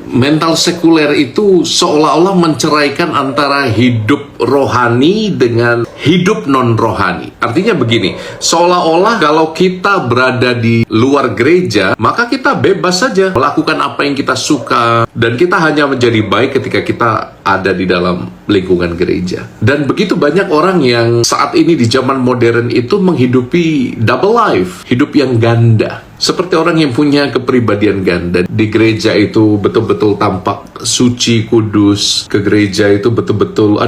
mental sekuler itu seolah-olah menceraikan antara hidup rohani dengan hidup non-rohani. Artinya begini, seolah-olah kalau kita berada di luar gereja, maka kita bebas saja melakukan apa yang kita suka, dan kita hanya menjadi baik ketika kita ada di dalam lingkungan gereja. Dan begitu banyak orang yang saat ini di zaman modern itu menghidupi double life, hidup yang ganda. Seperti orang yang punya kepribadian ganda. Di gereja itu betul-betul tampak suci, kudus. Ke gereja itu betul-betul,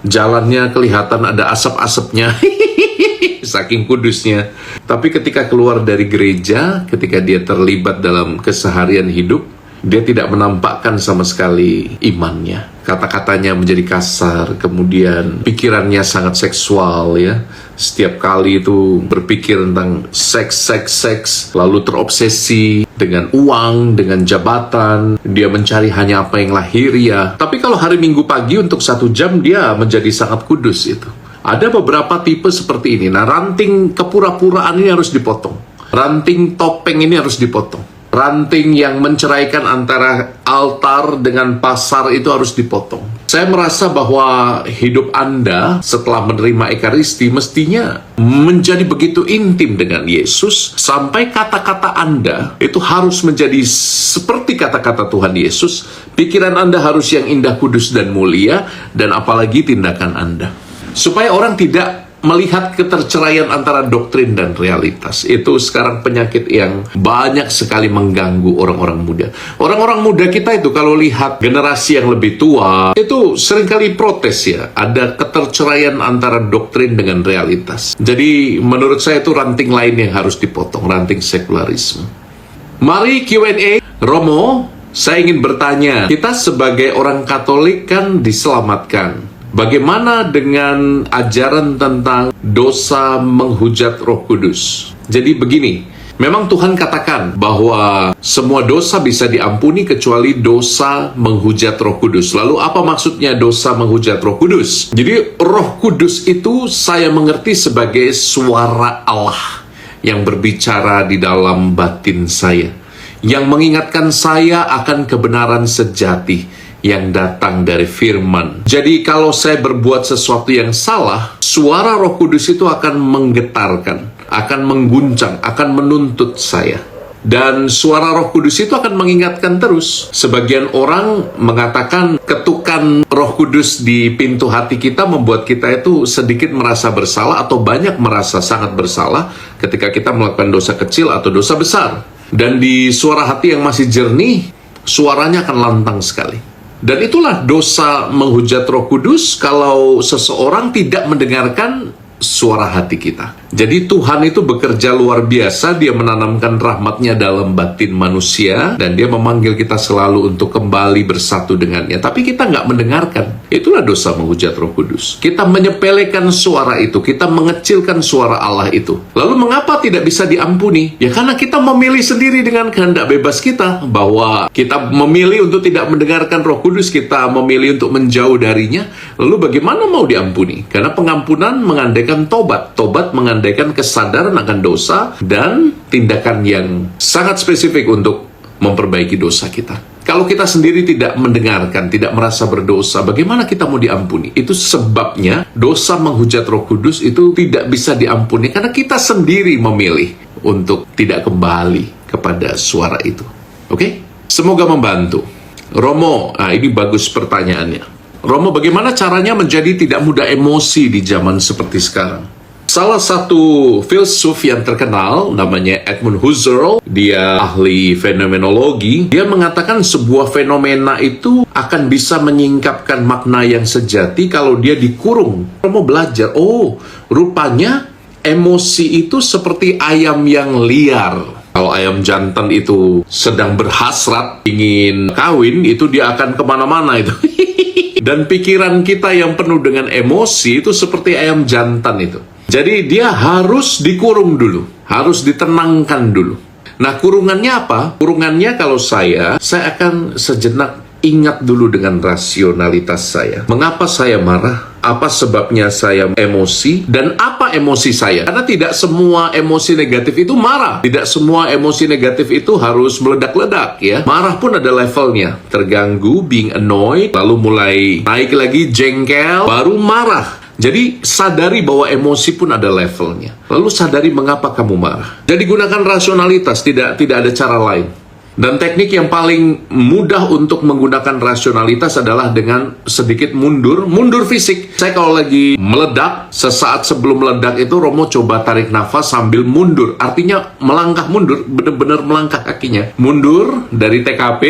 jalannya kelihatan ada asap-asapnya. Saking kudusnya. Tapi ketika keluar dari gereja, ketika dia terlibat dalam keseharian hidup, dia tidak menampakkan sama sekali imannya. Kata-katanya menjadi kasar, kemudian pikirannya sangat seksual ya. Setiap kali itu berpikir tentang seks, lalu terobsesi dengan uang, dengan jabatan. Dia mencari hanya apa yang lahiriah. Tapi kalau hari Minggu pagi untuk 1 jam, dia menjadi sangat kudus itu. Ada beberapa tipe seperti ini. Nah, ranting kepura-puraan ini harus dipotong. Ranting topeng ini harus dipotong. Ranting yang menceraikan antara altar dengan pasar itu harus dipotong. Saya merasa bahwa hidup Anda setelah menerima Ekaristi mestinya menjadi begitu intim dengan Yesus, sampai kata-kata Anda itu harus menjadi seperti kata-kata Tuhan Yesus. Pikiran Anda harus yang indah, kudus, dan mulia, dan apalagi tindakan Anda. Supaya orang tidak melihat keterceraian antara doktrin dan realitas. Itu sekarang penyakit yang banyak sekali mengganggu orang-orang muda. Orang-orang muda kita itu kalau lihat generasi yang lebih tua, itu seringkali protes ya. Ada keterceraian antara doktrin dengan realitas. Jadi menurut saya itu ranting lain yang harus dipotong, ranting sekularisme. Mari Q&A. Romo, saya ingin bertanya, kita sebagai orang Katolik kan diselamatkan. Bagaimana dengan ajaran tentang dosa menghujat Roh Kudus? Jadi begini, memang Tuhan katakan bahwa semua dosa bisa diampuni kecuali dosa menghujat Roh Kudus. Lalu apa maksudnya dosa menghujat Roh Kudus? Jadi Roh Kudus itu saya mengerti sebagai suara Allah yang berbicara di dalam batin saya, yang mengingatkan saya akan kebenaran sejati yang datang dari firman. Jadi kalau saya berbuat sesuatu yang salah, suara Roh Kudus itu akan menggetarkan, akan mengguncang, akan menuntut saya. Dan suara Roh Kudus itu akan mengingatkan terus. Sebagian orang mengatakan ketukan Roh Kudus di pintu hati kita membuat kita itu sedikit merasa bersalah atau banyak merasa sangat bersalah ketika kita melakukan dosa kecil atau dosa besar. Dan di suara hati yang masih jernih, suaranya akan lantang sekali. Dan itulah dosa menghujat Roh Kudus kalau seseorang tidak mendengarkan suara hati kita. Jadi Tuhan itu bekerja luar biasa, dia menanamkan rahmatnya dalam batin manusia, dan dia memanggil kita selalu untuk kembali bersatu dengannya. Tapi kita nggak mendengarkan. Itulah dosa menghujat Roh Kudus. Kita menyepelekan suara itu, kita mengecilkan suara Allah itu. Lalu mengapa tidak bisa diampuni? Ya karena kita memilih sendiri dengan kehendak bebas kita, bahwa kita memilih untuk tidak mendengarkan Roh Kudus, kita memilih untuk menjauh darinya. Lalu bagaimana mau diampuni? Karena pengampunan mengandaikan tobat. Tobat mengandaikan kesadaran akan dosa dan tindakan yang sangat spesifik untuk memperbaiki dosa kita. Kalau kita sendiri tidak mendengarkan, tidak merasa berdosa, bagaimana kita mau diampuni? Itu sebabnya dosa menghujat Roh Kudus itu tidak bisa diampuni karena kita sendiri memilih untuk tidak kembali kepada suara itu. Oke? Semoga membantu. Romo, ini bagus pertanyaannya. Romo, bagaimana caranya menjadi tidak mudah emosi di zaman seperti sekarang? Salah satu filsuf yang terkenal namanya Edmund Husserl, dia ahli fenomenologi, dia mengatakan sebuah fenomena itu akan bisa menyingkapkan makna yang sejati kalau dia dikurung. Mau belajar, rupanya emosi itu seperti ayam yang liar. Kalau ayam jantan itu sedang berhasrat ingin kawin, itu dia akan kemana-mana itu. Dan pikiran kita yang penuh dengan emosi itu seperti ayam jantan itu. Jadi dia harus dikurung dulu, harus ditenangkan dulu. Nah, kurungannya apa? Kurungannya kalau saya akan sejenak ingat dulu dengan rasionalitas saya. Mengapa saya marah? Apa sebabnya saya emosi? Dan apa emosi saya? Karena tidak semua emosi negatif itu marah. Tidak semua emosi negatif itu harus meledak-ledak ya. Marah pun ada levelnya. Terganggu, being annoyed, lalu mulai naik lagi, jengkel, baru marah. Jadi sadari bahwa emosi pun ada levelnya. Lalu sadari mengapa kamu marah. Jadi gunakan rasionalitas, tidak ada cara lain. Dan teknik yang paling mudah untuk menggunakan rasionalitas adalah dengan sedikit mundur fisik. Saya kalau lagi meledak, sesaat sebelum meledak itu Romo coba tarik nafas sambil mundur. Artinya melangkah mundur, benar-benar melangkah kakinya. Mundur dari TKP.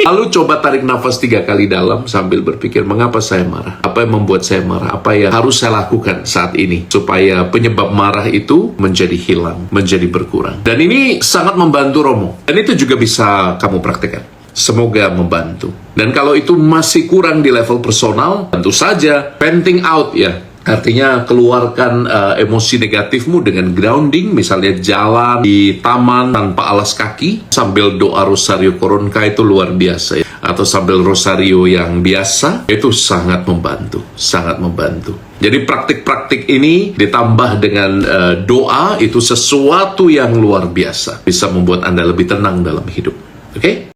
Lalu coba tarik nafas 3 kali dalam sambil berpikir, mengapa saya marah? Apa yang membuat saya marah? Apa yang harus saya lakukan saat ini? Supaya penyebab marah itu menjadi hilang, menjadi berkurang. Dan ini sangat membantu Romo. Dan itu juga bisa kamu praktekkan. Semoga membantu. Dan kalau itu masih kurang di level personal, tentu saja venting out ya. Artinya keluarkan emosi negatifmu dengan grounding, misalnya jalan di taman tanpa alas kaki sambil doa rosario koronka, itu luar biasa ya. Atau sambil rosario yang biasa, itu sangat membantu, sangat membantu. Jadi praktik-praktik ini ditambah dengan doa itu sesuatu yang luar biasa, bisa membuat Anda lebih tenang dalam hidup. Oke?